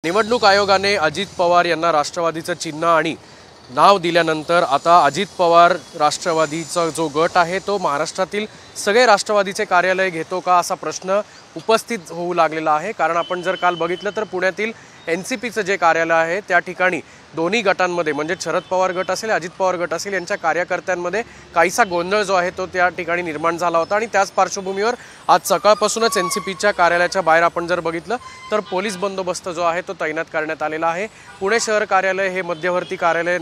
निवडणूक आयोगाने अजित पवार यांना राष्ट्रवादीचं चिन्ह आणि नाव दिल्यानंतर आता अजित पवार राष्ट्रवादीचा जो गट आहे तो महाराष्ट्रातील सगळे राष्ट्रवादीचे कार्यालय घेतो का असा प्रश्न उपस्थित होऊ लागलेला आहे। कारण आपण जर काल बघितलं तर पुण्यातील एनसीपीचं जे कार्यालय आहे त्या ठिकाणी दोन्ही गटांमध्ये म्हणजे शरद पवार गट असेल अजित पवार गट असेल यांच्या कार्यकर्त्यांमध्ये काहीसा गोंधळ जो आहे तो त्या ठिकाणी निर्माण झाला होता आणि त्याच पार्श्वभूमीवर आज सकाळपासूनच एनसीपीच्या कार्यालयाच्या बाहेर आपण जर बघितलं तर पोलीस बंदोबस्त जो आहे तो तैनात करण्यात आलेला आहे। पुणे शहर कार्यालय हे मध्यवर्ती कार्यालय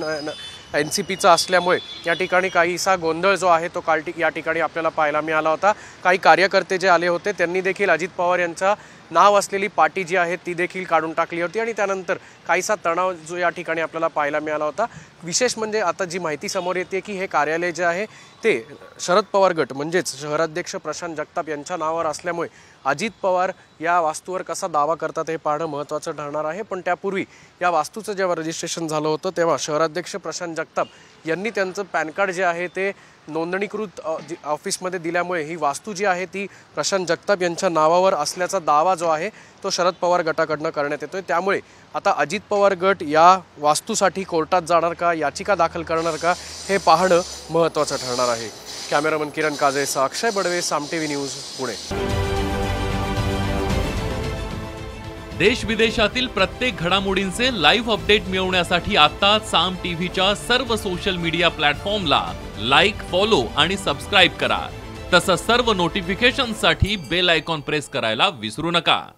एनसीपीचा असल्यामुळे या ठिकाणी काहीसा गोंधळ जो आहे तो काल या ठिकाणी आपल्याला पाहायला मिळाला होता। काही कार्यकर्ते जे आले होते त्यांनी देखील अजित पवार यांचा नाव असलेली पाटी जी आहे ती देखील काढून टाकली होती आणि त्यानंतर काहीसा तणाव जो या ठिकाणी आपल्याला पाहायला मिळाला होता। विशेष म्हणजे आता जी माहिती समोर येते की हे कार्यालय जे आहे ते शरद पवार गट म्हणजेच शहराध्यक्ष प्रशांत जगताप यांच्या नावावर असल्यामुळे अजित पवार या वास्तूवर कसा दावा करतात हे पाहणं महत्त्वाचं ठरणार आहे। पण त्यापूर्वी या वास्तूचं जेव्हा रजिस्ट्रेशन झालं होतं तेव्हा शहराध्यक्ष प्रशांत जगताप यांनी त्यांचं पॅन कार्ड जे आहे ते नोंदणीकृत ऑफिसमध्ये दिल्यामुळे ही वास्तू जी आहे ती प्रशांत जगताप यांच्या नावावर असल्याचा दावा जो आहे तो शरद पवार गटाकडनं करण्यात येतोय। त्यामुळे आता अजित पवार गट या वास्तूसाठी कोर्टात जाणार का, याचिका दाखल करणार का हे पाहणं महत्त्वाचं ठरणार आहे। कॅमेरामन किरण काजेसह अक्षय बडवे, साम टीव्ही न्यूज, पुणे। देश विदेशातील प्रत्येक घडामोडींचे लाईव्ह अपडेट मिळवण्यासाठी आता साम टीव्हीच्या सर्व सोशल मीडिया प्लॅटफॉर्मला लाईक, फॉलो आणि सबस्क्राईब करा। तसंच सर्व नोटिफिकेशनसाठी बेल आयकॉन प्रेस करायला विसरू नका।